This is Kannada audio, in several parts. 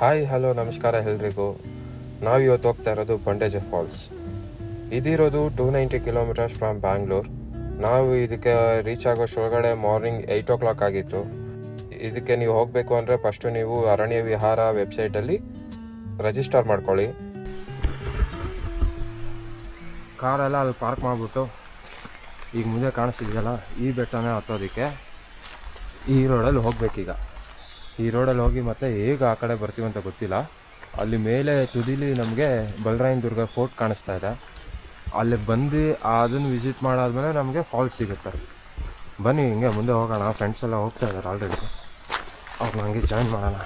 ಹಾಯ್ ಹಲೋ ನಮಸ್ಕಾರ ಎಲ್ರಿಗೂ. ನಾವಿವತ್ತು ಹೋಗ್ತಾ ಇರೋದು ಬಂಡೇಜೆ ಫಾಲ್ಸ್. ಇದಿರೋದು 290 ಕಿಲೋಮೀಟರ್ಸ್ ಫ್ರಮ್ ಬ್ಯಾಂಗ್ಳೂರ್. ನಾವು ಇದಕ್ಕೆ ರೀಚ್ ಆಗೋಷ್ಟೊಳಗಡೆ ಮಾರ್ನಿಂಗ್ 8 o'clock ಆಗಿತ್ತು. ಇದಕ್ಕೆ ನೀವು ಹೋಗಬೇಕು ಅಂದರೆ ಫಸ್ಟು ನೀವು ಅರಣ್ಯ ವಿಹಾರ ವೆಬ್ಸೈಟಲ್ಲಿ ರಿಜಿಸ್ಟರ್ ಮಾಡ್ಕೊಳ್ಳಿ. ಕಾರೆಲ್ಲ ಅಲ್ಲಿ ಪಾರ್ಕ್ ಮಾಡಿಬಿಟ್ಟು ಈಗ ಮುಂದೆ ಕಾಣಿಸ್ತಿದೆಯಲ್ಲ ಈ ಬೆಟ್ಟನೇ ಹತ್ತೋದಕ್ಕೆ ಈ ರೋಡಲ್ಲಿ ಹೋಗ್ಬೇಕೀಗ. ಈ ರೋಡಲ್ಲಿ ಹೋಗಿ ಮತ್ತೆ ಹೇಗೆ ಆ ಕಡೆ ಬರ್ತೀವಿ ಅಂತ ಗೊತ್ತಿಲ್ಲ. ಅಲ್ಲಿ ಮೇಲೆ ತುದಿಲಿ ನಮಗೆ ಬಲರಾಯನ ದುರ್ಗ ಫೋರ್ಟ್ ಕಾಣಿಸ್ತಾ ಇದೆ. ಅಲ್ಲಿ ಬಂದು ಅದನ್ನು ವಿಸಿಟ್ ಮಾಡಾದ್ಮೇಲೆ ನಮಗೆ ಫಾಲ್ಸ್ ಸಿಗುತ್ತೆ. ಬನ್ನಿ ಹಿಂಗೆ ಮುಂದೆ ಹೋಗೋಣ. ಫ್ರೆಂಡ್ಸ್ ಎಲ್ಲ ಹೋಗ್ತಾ ಇದ್ದಾರೆ ಆಲ್ರೆಡಿ. ಅವ್ರು ನನಗೆ ಜಾಯಿನ್ ಮಾಡೋಣ.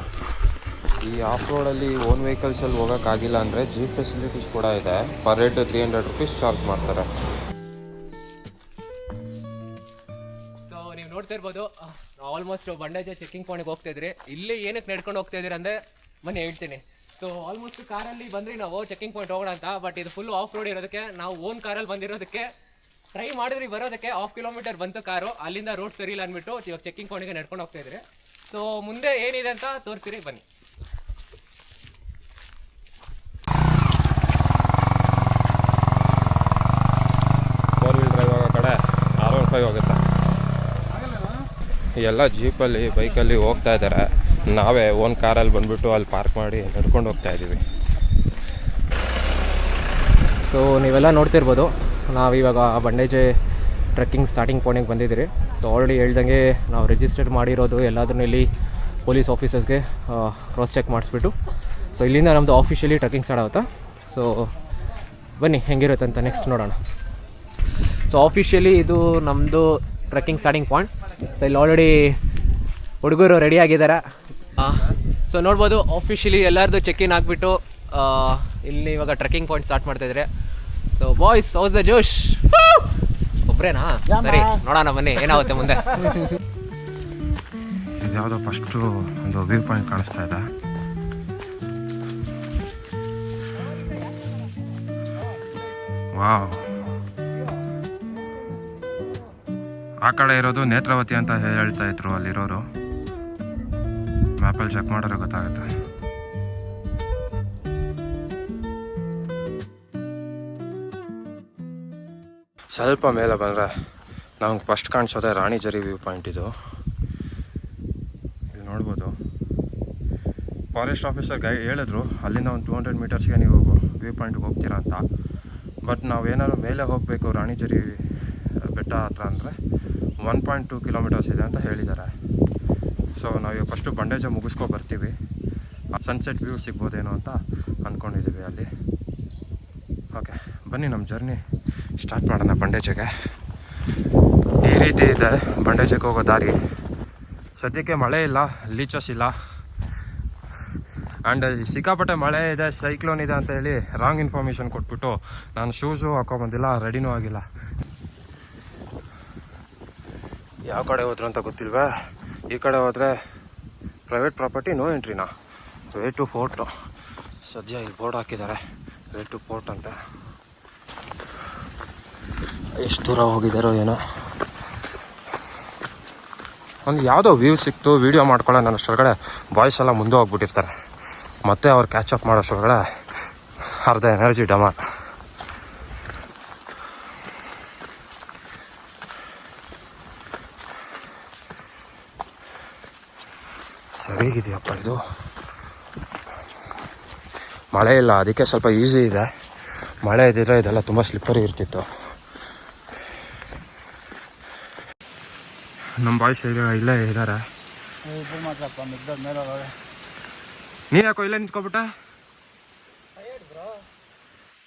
ಈ ಆಫ್ ರೋಡಲ್ಲಿ ಓನ್ ವೆಹಿಕಲ್ಸಲ್ಲಿ ಹೋಗೋಕ್ಕಾಗಿಲ್ಲ ಅಂದರೆ ಜೀಪ್ ಫೆಸಿಲಿಟೀಸ್ ಕೂಡ ಇದೆ. ಪರ್ ಹೆಡ್ 300 rupees ಚಾರ್ಜ್ ಮಾಡ್ತಾರೆ. ನೀವು ನೋಡ್ತಾ ಇರ್ಬೋದು, ಆಲ್ಮೋಸ್ಟ್ ಬಂಡೇಜೆ ಚೆಕಿಂಗ್ ಪಾಯಿಂಟ್ಗೆ ಹೋಗ್ತಾ ಇದ್ರಿ. ಇಲ್ಲಿ ಏನಕ್ಕೆ ನಡ್ಕೊಂಡು ಹೋಗ್ತಾ ಇದ್ದೀರಿ ಅಂದರೆ ಬನ್ನಿ ಹೇಳ್ತೀನಿ. ಸೊ ಆಲ್ಮೋಸ್ಟ್ ಕಾರಲ್ಲಿ ಬಂದ್ರಿ ನಾವು ಚೆಕಿಂಗ್ ಪಾಯಿಂಟ್ ಹೋಗೋಣ ಅಂತ. ಬಟ್ ಇದು ಫುಲ್ ಆಫ್ ರೋಡ್ ಇರೋದಕ್ಕೆ ನಾವು ಓನ್ ಕಾರಲ್ಲಿ ಬಂದಿರೋದಕ್ಕೆ ಟ್ರೈ ಮಾಡಿದ್ರಿ ಬರೋದಕ್ಕೆ. 1/2 kilometer ಬಂತು ಕಾರು. ಅಲ್ಲಿಂದ ರೋಡ್ ಸರಿ ಇಲ್ಲ ಅಂದ್ಬಿಟ್ಟು ಇವಾಗ ಚೆಕಿಂಗ್ ಪಾಯಿಂಟ್ಗೆ ನಡ್ಕೊಂಡು ಹೋಗ್ತಾ ಇದ್ರಿ. ಸೊ ಮುಂದೆ ಏನಿದೆ ಅಂತ ತೋರಿಸ್ತೀರಿ ಬನ್ನಿ. ಫೋರ್ ವೀಲ್ ಡ್ರೈವ್ ಆಗೋ ಕಡೆ R15 ಹೋಗುತ್ತೆ. ಎಲ್ಲ ಜೀಪಲ್ಲಿ ಬೈಕಲ್ಲಿ ಹೋಗ್ತಾ ಇದ್ದಾರೆ. ನಾವೇ ಓನ್ ಕಾರಲ್ಲಿ ಬಂದುಬಿಟ್ಟು ಅಲ್ಲಿ ಪಾರ್ಕ್ ಮಾಡಿ ನಡ್ಕೊಂಡು ಹೋಗ್ತಾ ಇದ್ದೀವಿ. ಸೊ ನೀವೆಲ್ಲ ನೋಡ್ತಿರ್ಬೋದು, ನಾವಿವಾಗ ಬಂಡೇಜೆ ಟ್ರೆಕ್ಕಿಂಗ್ ಸ್ಟಾರ್ಟಿಂಗ್ ಪಾಯಿಂಟಿಗೆ ಬಂದಿದ್ದೀರಿ. ಸೊ ಆಲ್ರೆಡಿ ಹೇಳ್ದಂಗೆ ನಾವು ರಿಜಿಸ್ಟರ್ ಮಾಡಿರೋದು ಎಲ್ಲದನ್ನೂ ಇಲ್ಲಿ ಪೊಲೀಸ್ ಆಫೀಸರ್ಸ್ಗೆ ಕ್ರಾಸ್ ಚೆಕ್ ಮಾಡಿಸ್ಬಿಟ್ಟು ಸೊ ಇಲ್ಲಿಂದ ನಮ್ಮದು ಆಫಿಷಿಯಲಿ ಟ್ರೆಕ್ಕಿಂಗ್ ಸ್ಟಾರ್ಟ್ ಆಗುತ್ತಾ. ಸೊ ಬನ್ನಿ ಹೆಂಗಿರುತ್ತೆ ಅಂತ ನೆಕ್ಸ್ಟ್ ನೋಡೋಣ. ಸೊ ಆಫಿಷಿಯಲಿ ಇದು ನಮ್ಮದು ಟ್ರೆಕ್ಕಿಂಗ್ ಸ್ಟಾರ್ಟಿಂಗ್ ಪಾಯಿಂಟ್. ಸೊ ಇಲ್ಲಿ ಆಲ್ರೆಡಿ ಹುಡುಗರು ರೆಡಿ ಆಗಿದ್ದಾರೆ. ಸೊ ನೋಡ್ಬೋದು ಆಫಿಷಿಯಲಿ ಎಲ್ಲರದು ಚೆಕ್-ಇನ್ ಆಗಿಬಿಟ್ಟು ಇಲ್ಲಿ ಇವಾಗ ಟ್ರೆಕ್ಕಿಂಗ್ ಪಾಯಿಂಟ್ ಸ್ಟಾರ್ಟ್ ಮಾಡ್ತಾಯಿದ್ರೆ. ಸೊ ಬಾಯ್ಸ್, ಹೌಸ್ ದ ಜೋಶ್? ಒಬ್ಬರೇನಾ? ಸರಿ, ನೋಡೋಣ ಬನ್ನಿ ಏನಾಗುತ್ತೆ ಮುಂದೆ. ಇದು ಯಾವುದೋ ಫಸ್ಟು ಒಂದು ವ್ಯೂ ಪಾಯಿಂಟ್ ಕಾಣಿಸ್ತಾ ಇದೆ. ವಾವ್, ಆ ಕಡೆ ಇರೋದು ನೇತ್ರಾವತಿ ಅಂತ ಹೇಳ್ತಾ ಇದ್ರು ಅಲ್ಲಿರೋರು. ಮ್ಯಾಪಲ್ಲಿ ಚೆಕ್ ಮಾಡಿದ್ರೆ ಗೊತ್ತಾಗುತ್ತೆ. ಸ್ವಲ್ಪ ಮೇಲೆ ಬಂದರೆ ನಮ್ಗೆ ಫಸ್ಟ್ ಕಾಣಿಸೋದೆ ರಾಣಿಜರಿ ವ್ಯೂ ಪಾಯಿಂಟ್. ಇದು ಇಲ್ಲಿ ನೋಡ್ಬೋದು. ಫಾರೆಸ್ಟ್ ಆಫೀಸರ್ ಹೇಳಿದ್ರು ಅಲ್ಲಿಂದ ಒಂದು 200 ಮೀಟರ್ಸ್ಗೆ ನೀವು ವ್ಯೂ ಪಾಯಿಂಟ್ಗೆ ಹೋಗ್ತೀರಾ ಅಂತ. ಬಟ್ ನಾವೇನಾದ್ರು ಮೇಲೆ ಹೋಗಬೇಕು ರಾಣಿಜರಿ ಬೆಟ್ಟ ಹತ್ರ ಅಂದರೆ 1.2 kilometers ಇದೆ ಅಂತ ಹೇಳಿದ್ದಾರೆ. ಸೊ ನಾವು ಫಸ್ಟು ಬಂಡೇಜೆ ಮುಗಿಸ್ಕೊ ಬರ್ತೀವಿ. ಸನ್ಸೆಟ್ ವ್ಯೂ ಸಿಗ್ಬೋದೇನೋ ಅಂತ ಅಂದ್ಕೊಂಡಿದ್ದೀವಿ ಅಲ್ಲಿ. ಓಕೆ ಬನ್ನಿ ನಮ್ಮ ಜರ್ನಿ ಸ್ಟಾರ್ಟ್ ಮಾಡೋಣ. ಬಂಡೇಜೆಗೆ ಈ ರೀತಿ ಇದೆ ಬಂಡೇಜೆಗೆ ಹೋಗೋ ದಾರಿ. ಸದ್ಯಕ್ಕೆ ಮಳೆ ಇಲ್ಲ, ಲೀಚಸ್ ಇಲ್ಲ, ಆ್ಯಂಡ್ ಸಿಕ್ಕಾಪಟ್ಟೆ ಮಳೆ ಇದೆ, ಸೈಕ್ಲೋನ್ ಇದೆ ಅಂತ ಹೇಳಿ ರಾಂಗ್ ಇನ್ಫಾರ್ಮೇಷನ್ ಕೊಟ್ಬಿಟ್ಟು ನಾನು ಶೂಸು ಹಾಕೊಂಬಂದಿಲ್ಲ, ರೆಡಿನೂ ಆಗಿಲ್ಲ. ಯಾವ ಕಡೆ ಹೋದ್ರು ಅಂತ ಗೊತ್ತಿಲ್ವೇ. ಈ ಕಡೆ ಹೋದರೆ ಪ್ರೈವೇಟ್ ಪ್ರಾಪರ್ಟಿ, ನೋ ಎಂಟ್ರಿನಾ. Way to fort. ಸದ್ಯ ಇಲ್ಲಿ ಬೋರ್ಡ್ ಹಾಕಿದ್ದಾರೆ, ವೇ ಟು ಫೋರ್ಟ್ ಅಂತ. ಎಷ್ಟು ದೂರ ಹೋಗಿದ್ದಾರೋ ಏನೋ. ಒಂದು ಯಾವುದೋ ವ್ಯೂ ಸಿಕ್ತು, ವೀಡಿಯೋ ಮಾಡ್ಕೊಳ್ಳೋ ನನ್ನ ಅಷ್ಟೊಳಗಡೆ ಬಾಯ್ಸ್ ಎಲ್ಲ ಮುಂದೆ ಹೋಗ್ಬಿಟ್ಟಿರ್ತಾರೆ. ಮತ್ತೆ ಅವ್ರು ಕ್ಯಾಚಪ್ ಮಾಡೋಷ್ಟೊಳಗಡೆ ಅರ್ಧ ಎನರ್ಜಿ ಡಮಾರ್. ಸರಿಗಿದೆಯಪ್ಪ ಇದು. ಮಳೆ ಇಲ್ಲ, ಅದಕ್ಕೆ ಸ್ವಲ್ಪ ಈಸಿ ಇದೆ. ಮಳೆ ಇದ್ದಿದ್ರೆ ಇದೆಲ್ಲ ತುಂಬ ಸ್ಲಿಪ್ಪರಿ ಇರ್ತಿತ್ತು. ನಮ್ಮ ಬಾಯ್ಸ್ ಈಗ ಇಲ್ಲೇ ಇದ್ದಾರೆ. ನೀನು ಯಾಕೋ ಇಲ್ಲೇ ನಿಂತ್ಕೊಬಿಟ್ಟ?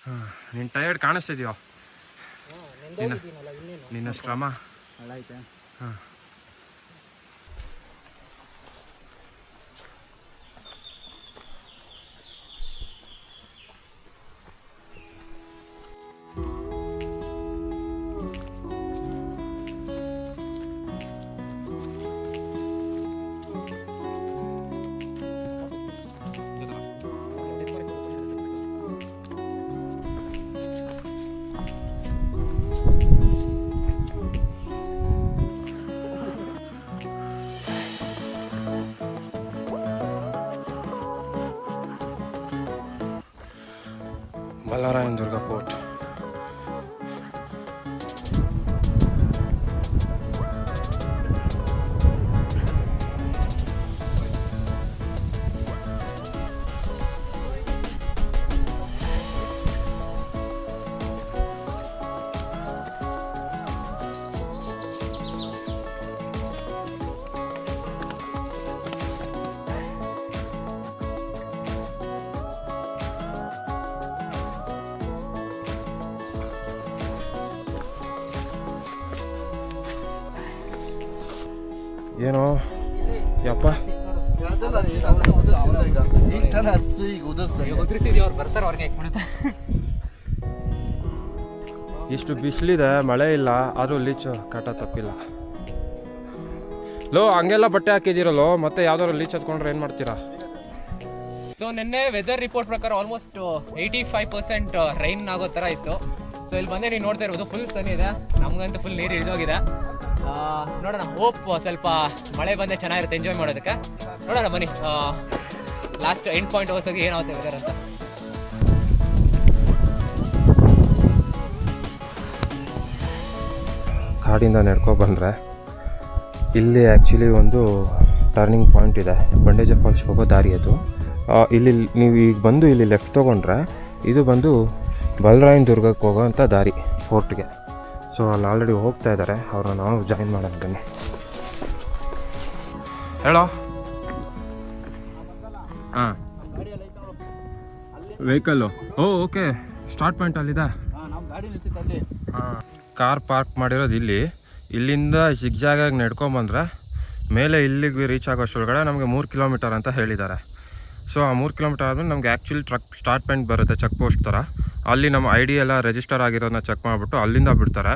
ಹಾಂ, ನೀನು ಟಯರ್ಡ್ ಕಾಣಿಸ್ತಿದ್ಯೋ? ನಿನ್ನ ಶ್ರಮ. ಹಾಂ, ಬಲರಾಯನದುರ್ಗ ಫೋರ್ಟ್. ಏನೋ ಯಪ್ಪ ಇಷ್ಟು ಬಿಸಿಲಿದೆ, ಮಳೆ ಇಲ್ಲ, ಆದರೂ ಲೀಚ್ ಕಾಟ ತಪ್ಪಿಲ್ಲ. ಲೋ ಹಂಗೆಲ್ಲ ಬಟ್ಟೆ ಹಾಕಿದ್ದೀರಲ್ಲೋ, ಮತ್ತೆ ಯಾವ್ದಾದ್ರು ಲೀಚ್ ಹತ್ಕೊಂಡ್ರೆ ಏನು ಮಾಡ್ತೀರಾ? ಸೊ ನಿನ್ನೆ ವೆದರ್ ರಿಪೋರ್ಟ್ ಪ್ರಕಾರ ಆಲ್ಮೋಸ್ಟ್ 85% ರೈನ್ ಆಗೋ ಥರ ಇತ್ತು. ಸೊ ಇಲ್ಲಿ ಬಂದೆ ನೀವು ನೋಡ್ತಾ ಇರ್ಬೋದು, ಫುಲ್ ಸನ್ ಇದೆ, ನಮಗಂತೂ ಫುಲ್ ನೀರು ಇಳಿದೋಗಿದೆ. ನೋಡೋಣ, ಹೋಪ್ ಸ್ವಲ್ಪ ಮಳೆ ಬಂದರೆ ಚೆನ್ನಾಗಿರುತ್ತೆ ಎಂಜಾಯ್ ಮಾಡೋದಕ್ಕೆ. ನೋಡೋಣ ಬನ್ನಿ ಲಾಸ್ಟ್ ಎಂಡ್ ಪಾಯಿಂಟ್ ಹೋಗಿ ಏನಾಗುತ್ತೆ ವೆದರ್ ಅಂತ. ಕಾಡಿಂದ ನಡ್ಕೊಬಂದರೆ ಇಲ್ಲಿ ಆ್ಯಕ್ಚುಲಿ ಒಂದು ಟರ್ನಿಂಗ್ ಪಾಯಿಂಟ್ ಇದೆ, ಬಂಡೇಜ ಫಾಲ್ಸ್ಗೆ ಹೋಗೋ ದಾರಿ ಅದು. ಇಲ್ಲಿ ನೀವು ಈಗ ಬಂದು ಇಲ್ಲಿ ಲೆಫ್ಟ್ ತೊಗೊಂಡ್ರೆ ಇದು ಬಂದು ಬಲರಾಯನದುರ್ಗಕ್ಕೆ ಹೋಗೋವಂಥ ದಾರಿ ಫೋರ್ಟ್ಗೆ. ಸೊ ಅಲ್ಲಿ ಆಲ್ರೆಡಿ ಹೋಗ್ತಾ ಇದ್ದಾರೆ, ಅವ್ರನ್ನ ನಾವು ಜಾಯಿನ್ ಮಾಡೋಣ ಬನ್ನಿ. ಹೇಳೋ. ಹಾಂ ವೆಹಿಕಲ್ಲು ಓಕೆ, ಸ್ಟಾರ್ಟ್ ಪಾಯಿಂಟ್ ಅಲ್ಲಿದೆ. ಹಾಂ, ಕಾರ್ ಪಾರ್ಕ್ ಮಾಡಿರೋದು ಇಲ್ಲಿ. ಇಲ್ಲಿಂದ ಜಿಗ್ಜಾಗಾಗಿ ನಡ್ಕೊಂಬಂದ್ರೆ ಮೇಲೆ ಇಲ್ಲಿಗೆ ರೀಚ್ ಆಗೋಷ್ಟೊಳಗಡೆ ನಮಗೆ 3 ಕಿಲೋಮೀಟರ್ ಅಂತ ಹೇಳಿದ್ದಾರೆ. ಸೊ ಆ 3 ಕಿಲೋಮೀಟರ್ ಆದಮೇಲೆ ನಮಗೆ ಆ್ಯಕ್ಚುಲಿ ಸ್ಟಾರ್ಟ್ ಪಾಯಿಂಟ್ ಬರುತ್ತೆ, ಚೆಕ್ ಪೋಸ್ಟ್ ಥರ. ಅಲ್ಲಿ ನಮ್ಮ ಐ ಡಿ ಎಲ್ಲ ರಿಜಿಸ್ಟರ್ ಆಗಿರೋದನ್ನ ಚೆಕ್ ಮಾಡಿಬಿಟ್ಟು ಅಲ್ಲಿಂದ ಬಿಡ್ತಾರೆ.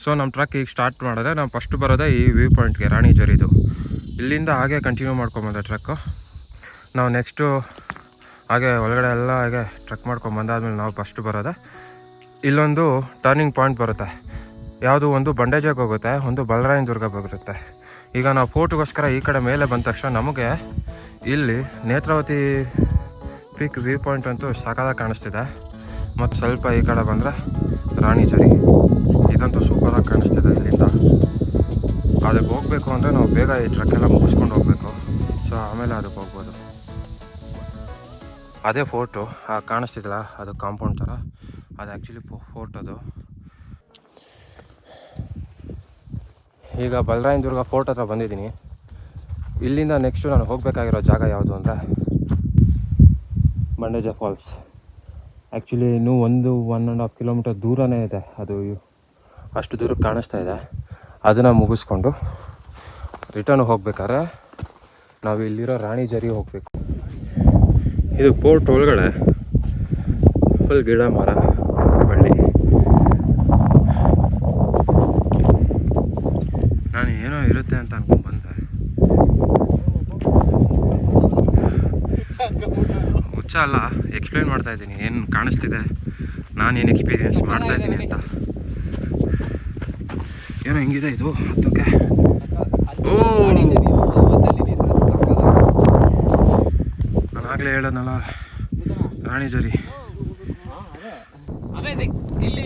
ಸೊ ನಮ್ಮ ಟ್ರಕ್ ಈಗ ಸ್ಟಾರ್ಟ್ ಮಾಡಿದ್ರೆ ನಾವು ಫಸ್ಟ್ ಬರೋದೇ ಈ ವ್ಯೂ ಪಾಯಿಂಟ್ಗೆ, ರಾಣಿ ಜರಿದು. ಇಲ್ಲಿಂದ ಹಾಗೆ ಕಂಟಿನ್ಯೂ ಮಾಡ್ಕೊಂಬಂದೆ ಟ್ರಕ್ಕು. ನಾವು ನೆಕ್ಸ್ಟು ಹಾಗೆ ಒಳಗಡೆ ಎಲ್ಲ ಹಾಗೆ ಟ್ರಕ್ ಮಾಡ್ಕೊಂಬಂದಾದ್ಮೇಲೆ ನಾವು ಫಸ್ಟ್ ಬರೋದೆ ಇಲ್ಲೊಂದು ಟರ್ನಿಂಗ್ ಪಾಯಿಂಟ್ ಬರುತ್ತೆ. ಯಾವುದು ಒಂದು ಬಂಡೇಜಾಗೆ ಹೋಗುತ್ತೆ, ಒಂದು ಬಲರಾಯನದುರ್ಗ ಬರುತ್ತೆ. ಈಗ ನಾವು ಫೋಟೋಗೋಸ್ಕರ ಈ ಕಡೆ ಮೇಲೆ ಬಂದ ತಕ್ಷಣ ನಮಗೆ ಇಲ್ಲಿ ನೇತ್ರಾವತಿ ಪೀಕ್ ವ್ಯೂ ಪಾಯಿಂಟ್ ಅಂತೂ ಸಾಕಾಗಿ ಕಾಣಿಸ್ತಿದೆ. ಮತ್ತು ಸ್ವಲ್ಪ ಈ ಕಡೆ ಬಂದರೆ ರಾಣಿ ಜರಿ, ಇದಂತೂ ಸೂಪರಾಗಿ ಕಾಣಿಸ್ತಿದೆ ಇಲ್ಲಿಂದ. ಅದಕ್ಕೆ ಹೋಗಬೇಕು ಅಂದರೆ ನಾವು ಬೇಗ ಈ ಟ್ರಕ್ಕೆಲ್ಲ ಮುಗಿಸ್ಕೊಂಡು ಹೋಗಬೇಕು. ಸೊ ಆಮೇಲೆ ಅದಕ್ಕೆ ಹೋಗ್ಬೋದು. ಅದೇ ಫೋರ್ಟು ಕಾಣಿಸ್ತಿದ್ದಿಲ್ಲ, ಅದು ಕಾಂಪೌಂಡ್ ಥರ, ಅದು ಆ್ಯಕ್ಚುಲಿ ಫೋರ್ಟ್ ಅದು. ಈಗ ಬಲರಾಯನದುರ್ಗ ಫೋರ್ಟ್ ಹತ್ರ ಬಂದಿದ್ದೀನಿ. ಇಲ್ಲಿಂದ ನೆಕ್ಸ್ಟು ನಾನು ಹೋಗಬೇಕಾಗಿರೋ ಜಾಗ ಯಾವುದು ಅಂದರೆ ಬಂಡೇಜ ಫಾಲ್ಸ್. ಆ್ಯಕ್ಚುಲಿ ಇನ್ನೂ 1.5 ಕಿಲೋಮೀಟರ್ ದೂರನೇ ಇದೆ, ಅದು ಅಷ್ಟು ದೂರಕ್ಕೆ ಕಾಣಿಸ್ತಾ ಇದೆ. ಅದನ್ನು ಮುಗಿಸ್ಕೊಂಡು ರಿಟರ್ನ್ ಹೋಗ್ಬೇಕಾದ್ರೆ ನಾವು ಇಲ್ಲಿರೋ ರಾಣಿ ಜರಿ ಹೋಗಬೇಕು. ಇದು ಪೋರ್ಟ್ ಒಳಗಡೆ ಫುಲ್ ಗಿಡ ಮರ ಬಳ್ಳಿ. ನಾನು ಏನೋ ಇರುತ್ತೆ ಅಂತ ಅನ್ಕೊಂಡು ಬಂದೆ, ಹುಚ್ಚ ಅಲ್ಲ, ಎಕ್ಸ್ಪ್ಲೇನ್ ಮಾಡ್ತಾ ಇದ್ದೀನಿ ಏನು ಕಾಣಿಸ್ತಿದೆ, ನಾನೇನು ಎಕ್ಸ್ಪೀರಿಯೆನ್ಸ್ ಮಾಡ್ತಾ ಇದ್ದೀನಿ ಅಂತ. ಏನೋ ಹೆಂಗಿದೆ ಇದು ಹತ್ತಕ್ಕೆ. ಓ ನಾನು ಆಗಲೇ ಹೇಳೋದಲ್ಲ, ರಾಣಿ ಜರಿ ಅಮೇಝಿಂಗ್. ಇಲ್ಲಿ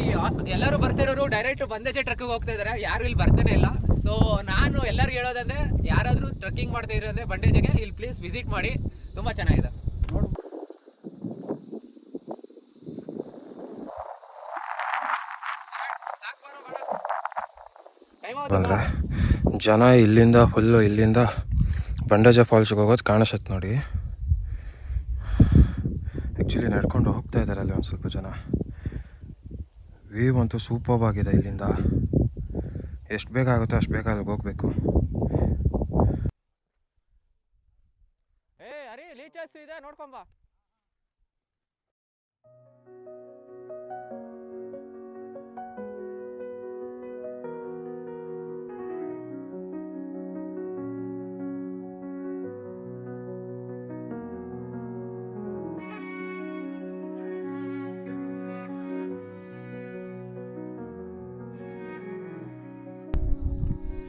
ಎಲ್ಲರೂ ಬರ್ತಿರೋರು ಡೈರೆಕ್ಟ್ ಬಂದೇಜೆ ಟ್ರಕ್ಕಿಗೆ ಹೋಗ್ತಾ ಇದ್ದಾರೆ, ಯಾರು ಇಲ್ಲಿ ಬರ್ತಾನೆ ಇಲ್ಲ. ಸೊ ನಾನು ಎಲ್ಲರಿಗೂ ಹೇಳೋದಂದ್ರೆ, ಯಾರಾದರೂ ಟ್ರಕ್ಕಿಂಗ್ ಮಾಡ್ತಾ ಇರೋದೇ ಬಂಡೇಜಿಗೆ ಇಲ್ಲಿ ಪ್ಲೀಸ್ ವಿಸಿಟ್ ಮಾಡಿ, ತುಂಬ ಚೆನ್ನಾಗಿದೆ. ಅಂದರೆ ಜನ ಇಲ್ಲಿಂದ ಫುಲ್ಲು ಇಲ್ಲಿಂದ ಬಂಡೇಜ ಫಾಲ್ಸ್ಗೆ ಹೋಗೋದು ಕಾಣಿಸುತ್ತೆ ನೋಡಿ. ಆ್ಯಕ್ಚುಲಿ ನಡ್ಕೊಂಡು ಹೋಗ್ತಾ ಇದ್ದಾರೆ ಅಲ್ಲಿ ಒಂದು ಸ್ವಲ್ಪ ಜನ. ವ್ಯೂ ಅಂತೂ ಸೂಪರ್ಬ್ ಆಗಿದೆ ಇಲ್ಲಿಂದ. ಎಷ್ಟು ಬೇಗ ಆಗುತ್ತೋ ಅಷ್ಟು ಬೇಗ ಅಲ್ಲಿಗೆ ಹೋಗಬೇಕು. ಇದೆ ನೋಡ್ಕೊಂಬ.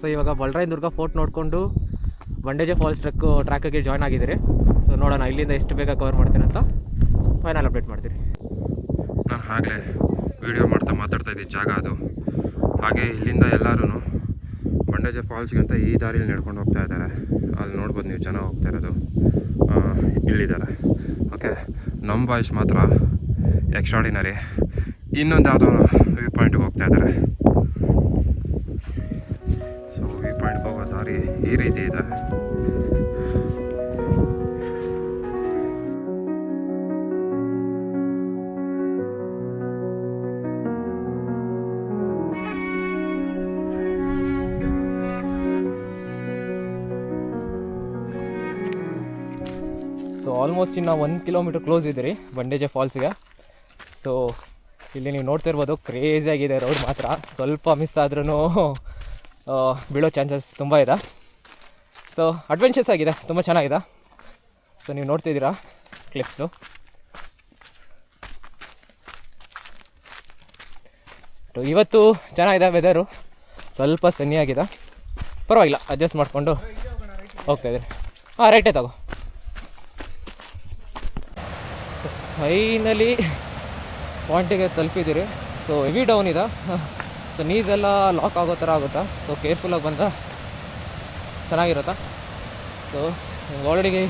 ಸೊ ಇವಾಗ ಬಲರಾಯನದುರ್ಗ ಫೋರ್ಟ್ ನೋಡಿಕೊಂಡು ಬಂಡೇಜ ಫಾಲ್ಸ್ ಟ್ರ್ಯಾಕಿಗೆ ಜಾಯ್ನ್ ಆಗಿದ್ದೀರಿ. ಸೊ ನೋಡೋಣ ಇಲ್ಲಿಂದ ಎಷ್ಟು ಬೇಗ ಕವರ್ ಮಾಡ್ತೀನಿ ಅಂತ ಫೈನಲ್ ಅಪ್ಡೇಟ್ ಮಾಡ್ತೀರಿ. ನಾನು ಆಗಲೇ ವೀಡಿಯೋ ಮಾಡ್ತಾ ಮಾತಾಡ್ತಾ ಇದ್ದಿದ್ದ ಜಾಗ ಅದು. ಹಾಗೆ ಇಲ್ಲಿಂದ ಎಲ್ಲರೂ ಬಂಡೇಜೆ ಫಾಲ್ಸ್ಗೆ ಅಂತ ಈ ದಾರಿಲಿ ನಡ್ಕೊಂಡು ಹೋಗ್ತಾ ಇದ್ದಾರೆ. ಅಲ್ಲಿ ನೋಡ್ಬೋದು ನೀವು ಜನ ಹೋಗ್ತಾ ಇರೋದು ಇಲ್ಲಿದ್ದಾರೆ. ಓಕೆ, ನಮ್ಮ ಬಾಯ್ಸ್ ಮಾತ್ರ ಎಕ್ಸ್ಟ್ರಾಡಿನರಿ ಇನ್ನೊಂದು ಯಾವುದೋ ವ್ಯೂ ಪಾಯಿಂಟ್ಗೆ ಹೋಗ್ತಾ ಇದ್ದಾರೆ. ಸೊ ವ್ಯೂ ಪಾಯಿಂಟ್ಗೆ ಹೋಗೋ ದಾರಿ ಈ ರೀತಿ ಇದೆ. ಸೊ ಆಲ್ಮೋಸ್ಟ್ ಇನ್ನು 1 ಕಿಲೋಮೀಟರ್ ಕ್ಲೋಸ್ ಇದ್ದೀರಿ ಬಂಡೇಜೆ ಫಾಲ್ಸ್ಗೆ. ಸೊ ಇಲ್ಲಿ ನೀವು ನೋಡ್ತಿರ್ಬೋದು, ಕ್ರೇಜಿಯಾಗಿದೆ ರೋಡ್ ಮಾತ್ರ. ಸ್ವಲ್ಪ ಮಿಸ್ ಆದ್ರೂ ಬೀಳೋ ಚಾನ್ಸಸ್ ತುಂಬ ಇದೆ. ಸೊ ಅಡ್ವೆಂಚರ್ಸ್ ಆಗಿದೆ, ತುಂಬ ಚೆನ್ನಾಗಿದೆ. ಸೊ ನೀವು ನೋಡ್ತಿದ್ದೀರಾ ಕ್ಲಿಪ್ಸು. ಇವತ್ತು ಚೆನ್ನಾಗಿದೆ ವೆದರು, ಸ್ವಲ್ಪ ಸನ್ನಿಯಾಗಿದೆ, ಪರವಾಗಿಲ್ಲ, ಅಡ್ಜಸ್ಟ್ ಮಾಡಿಕೊಂಡು ಹೋಗ್ತಾಯಿದ್ದೀರಿ. ಹಾಂ, ರೈಟೇ ತಗೋ. ಫೈನಲಿ ಪಾಯಿಂಟಿಗೆ ತಲುಪಿದ್ದೀರಿ. ಸೊ ಹೆವಿ ಡೌನ್ ಇದೆ. ಸೊ ನೀಸೆಲ್ಲ ಲಾಕ್ ಆಗೋ ಥರ ಆಗುತ್ತಾ. ಸೊ ಕೇರ್ಫುಲ್ಲಾಗಿ ಬಂದ ಚೆನ್ನಾಗಿರುತ್ತಾ. ಸೊ ಆಲ್ರೆಡಿ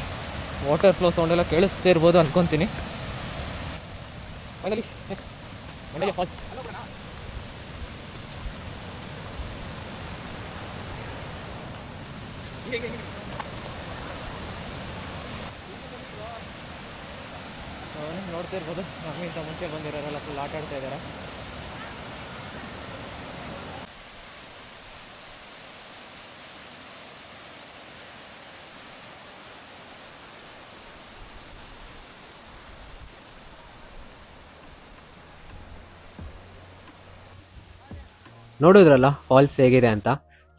ವಾಟರ್ ಫ್ಲೋ ಸೌಂಡೆಲ್ಲ ಕೇಳಿಸ್ತಾ ಇರ್ಬೋದು ಅಂದ್ಕೊತೀನಿ. Finally ಬಂಡೇಜೆ falls. ನೋಡ್ತಾ ಇರ್ಬೋದು, ನಮಗಿಂತ ಮುಂಚೆ ಬಂದಿರೋರೆಲ್ಲ ಫುಲ್ ಆಟ ಆಡ್ತಾ ಇದ್ದಾರೆ. ನೋಡಿದ್ರಲ್ಲ ಫಾಲ್ಸ್ ಹೇಗಿದೆ ಅಂತ.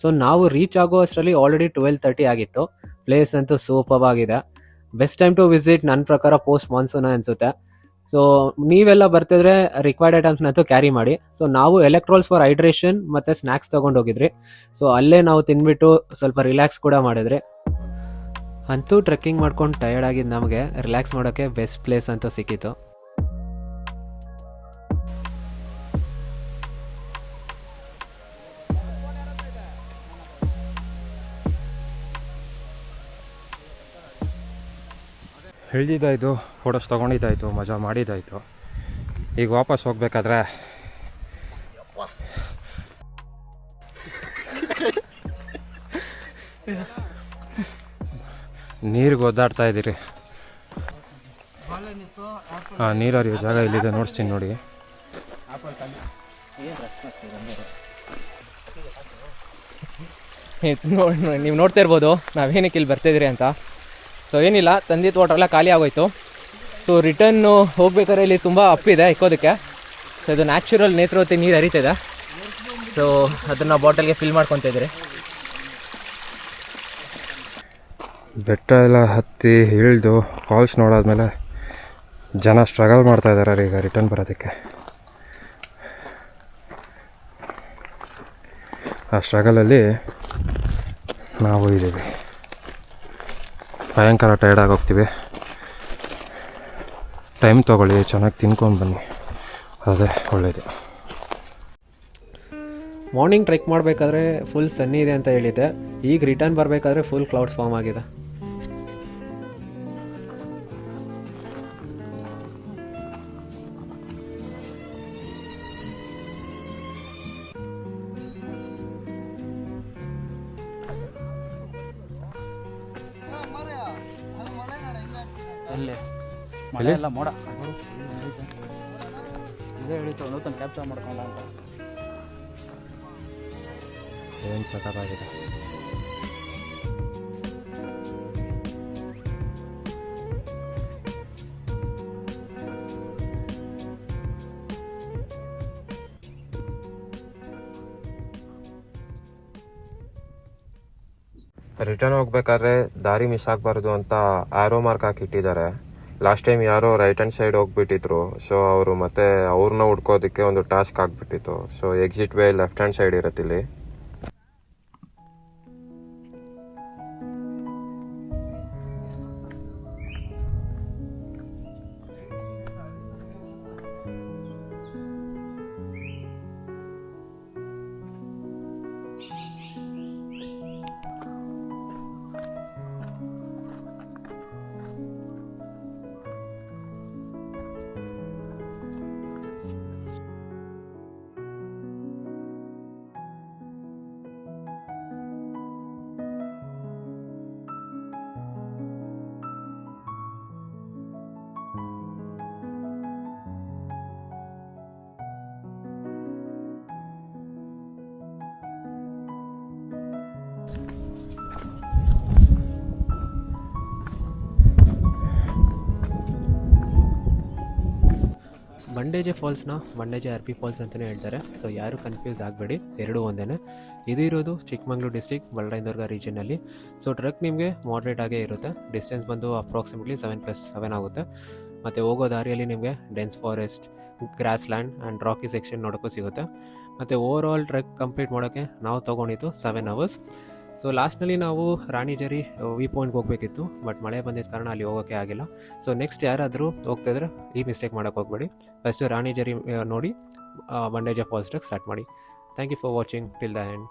ಸೊ ನಾವು ರೀಚ್ ಆಗೋ ಅಷ್ಟರಲ್ಲಿ ಆಲ್ರೆಡಿ 12:30 ಆಗಿತ್ತು. ಪ್ಲೇಸ್ ಅಂತೂ ಸೂಪರ್ ಆಗಿದೆ. ಬೆಸ್ಟ್ ಟೈಮ್ ಟು ವಿಸಿಟ್ ನನ್ನ ಪ್ರಕಾರ ಪೋಸ್ಟ್ ಮಾನ್ಸೂನ್ ಅನಿಸುತ್ತೆ. ಸೊ ನೀವೆಲ್ಲ ಬರ್ತಿದ್ರೆ ರಿಕ್ವೈರ್ಡ್ ಐಟಮ್ಸ್ನಂತೂ ಕ್ಯಾರಿ ಮಾಡಿ. ಸೊ ನಾವು ಎಲೆಕ್ಟ್ರಾಲ್ಸ್ ಫಾರ್ ಹೈಡ್ರೇಷನ್ ಮತ್ತು ಸ್ನ್ಯಾಕ್ಸ್ ತೊಗೊಂಡು ಹೋಗಿದ್ರಿ. ಸೊ ಅಲ್ಲೇ ನಾವು ತಿನ್ಬಿಟ್ಟು ಸ್ವಲ್ಪ ರಿಲ್ಯಾಕ್ಸ್ ಕೂಡ ಮಾಡಿದ್ರಿ. ಅಂತೂ ಟ್ರೆಕ್ಕಿಂಗ್ ಮಾಡ್ಕೊಂಡು ಟಯರ್ಡ್ ಆಗಿದ್ದು ನಮಗೆ ರಿಲ್ಯಾಕ್ಸ್ ಮಾಡೋಕ್ಕೆ ಬೆಸ್ಟ್ ಪ್ಲೇಸ್ ಅಂತೂ ಸಿಕ್ಕಿತ್ತು. ಇಳಿದಿದ್ದಾಯಿತು, ಫೋಟೋಸ್ ತೊಗೊಂಡಿದ್ದಾಯಿತು, ಮಜಾ ಮಾಡಿದ್ದಾಯಿತು. ಈಗ ವಾಪಸ್ ಹೋಗ್ಬೇಕಾದ್ರೆ ನೀರಿಗೆ ಒದ್ದಾಡ್ತಾ ಇದ್ದೀರಿ. ಹಾಂ, ನೀರು ಹರಿಯೋ ಜಾಗ ಇಲ್ಲಿದೆ, ನೋಡ್ತೀನಿ ನೋಡಿ. ನೀವು ನೋಡ್ತಾ ಇರ್ಬೋದು ನಾವೇನಕ್ಕೆ ಇಲ್ಲಿ ಬರ್ತಾಯಿದ್ರಿ ಅಂತ. ಸೊ ಏನಿಲ್ಲ, ತಂದಿದ್ದು ವಾಟ್ರೆಲ್ಲ ಖಾಲಿ ಆಗೋಯ್ತು. ಸೊ ರಿಟರ್ನು ಹೋಗ್ಬೇಕಾದ್ರೆ ಇಲ್ಲಿ ತುಂಬ ಅಪ್ಪಿದೆ ಇಕ್ಕೋದಕ್ಕೆ. ಸೊ ಇದು ನ್ಯಾಚುರಲ್ ನೇತ್ರಾವತಿ ನೀರು ಹರಿತಿದೆ. ಸೊ ಅದನ್ನು ಬಾಟಲ್ಗೆ ಫಿಲ್ ಮಾಡ್ಕೊತಿದ್ರಿ. ಬೆಟ್ಟ ಎಲ್ಲ ಹತ್ತಿ ಇಳಿದು ಫಾಲ್ಸ್ ನೋಡಾದ್ಮೇಲೆ ಜನ ಸ್ಟ್ರಗಲ್ ಮಾಡ್ತಾ ಇದ್ದಾರೆ ಈಗ ರಿಟರ್ನ್ ಬರೋದಕ್ಕೆ. ಆ ಸ್ಟ್ರಗಲಲ್ಲಿ ನಾವು ಇದ್ದೀವಿ. ಭಯಂಕರ ಟೈರ್ಡಾಗಿ ಹೋಗ್ತೀವಿ. ಟೈಮ್ ತೊಗೊಳ್ಳಿ, ಚೆನ್ನಾಗಿ ತಿನ್ಕೊಂಡು ಬನ್ನಿ, ಅದೇ ಒಳ್ಳೆಯದು. ಮಾರ್ನಿಂಗ್ ಟ್ರೆಕ್ ಮಾಡಬೇಕಾದ್ರೆ ಫುಲ್ ಸನ್ನಿ ಇದೆ ಅಂತ ಹೇಳಿದ್ದೆ. ಈಗ ರಿಟರ್ನ್ ಬರಬೇಕಾದ್ರೆ ಫುಲ್ ಕ್ಲೌಡ್ಸ್ ಫಾರ್ಮ್ ಆಗಿದೆ. ಮಳೆ ಎಲ್ಲ ಮೋಡ ಇದೇ ಹೇಳಿತ್ತು ಒಂದೊಂದು ಕ್ಯಾಪ್ಚರ್ ಮಾಡ್ಕೊಳ್ಳ ಅಂತ. ಏನು ಸಖತ್ತಾಗಿದೆ. ರಿಟರ್ನ್ ಹೋಗ್ಬೇಕಾದ್ರೆ ದಾರಿ ಮಿಸ್ ಆಗಬಾರ್ದು ಅಂತ ಆರೋ ಮಾರ್ಕ್ ಹಾಕಿಟ್ಟಿದ್ದಾರೆ. ಲಾಸ್ಟ್ ಟೈಮ್ ಯಾರೋ ರೈಟ್ ಹ್ಯಾಂಡ್ ಸೈಡ್ ಹೋಗ್ಬಿಟ್ಟಿದ್ರು. ಸೊ ಅವರು ಮತ್ತೆ ಅವ್ರನ್ನ ಹುಡ್ಕೋದಕ್ಕೆ ಒಂದು ಟಾಸ್ಕ್ ಆಗಿಬಿಟ್ಟಿತ್ತು. So exit way left hand side ಇರುತ್ತೆ ಇಲ್ಲಿ. ಬಂಡೇಜೆ ಫಾಲ್ಸ್ನ ಬಂಡೇಜೆ ಆರ್ ಪಿ ಫಾಲ್ಸ್ ಅಂತಲೇ ಹೇಳ್ತಾರೆ. ಸೊ ಯಾರು ಕನ್ಫ್ಯೂಸ್ ಆಗಬೇಡಿ, ಎರಡೂ ಒಂದೇ. ಇದು ಇರೋದು ಚಿಕ್ಕಮಗಳೂರು ಡಿಸ್ಟಿಕ್ ಬಳ್ಳರಾಯನದುರ್ಗ ರೀಜನಲ್ಲಿ. ಸೊ ಟ್ರಕ್ ನಿಮಗೆ ಮಾಡ್ರೇಟ್ ಆಗೇ ಇರುತ್ತೆ. ಡಿಸ್ಟೆನ್ಸ್ ಬಂದು ಅಪ್ರಾಕ್ಸಿಮೇಟ್ಲಿ 7+7 ಆಗುತ್ತೆ. ಮತ್ತು ಹೋಗೋ ದಾರಿಯಲ್ಲಿ ನಿಮಗೆ dense forest, grassland and rocky section ನೋಡೋಕ್ಕೂ ಸಿಗುತ್ತೆ. ಮತ್ತು ಓವರ್ ಆಲ್ ಟ್ರೆಕ್ ಕಂಪ್ಲೀಟ್ ಮಾಡೋಕ್ಕೆ ನಾವು ತೊಗೊಂಡಿದ್ದು 7 ಅವರ್ಸ್. ಸೊ ಲಾಸ್ಟ್ನಲ್ಲಿ ನಾವು ರಾಣಿಜರಿ ವಿ ಪಾಯಿಂಟ್ಗೆ ಹೋಗಬೇಕಿತ್ತು, ಬಟ್ ಮಳೆ ಬಂದಿದ್ದ ಕಾರಣ ಅಲ್ಲಿ ಹೋಗೋಕ್ಕೆ ಆಗಿಲ್ಲ. ಸೊ ನೆಕ್ಸ್ಟ್ ಯಾರಾದರೂ ಹೋಗ್ತಿದ್ರೆ ಈ ಮಿಸ್ಟೇಕ್ ಮಾಡೋಕ್ಕೆ ಹೋಗ್ಬೇಡಿ. ಫಸ್ಟು ರಾಣಿಜರಿ ನೋಡಿ ಬಂಡೇಜ ಫಾಲ್ಸ್ ಟ್ರೆಕ್ ಸ್ಟಾರ್ಟ್ ಮಾಡಿ. Thank you for watching till the end.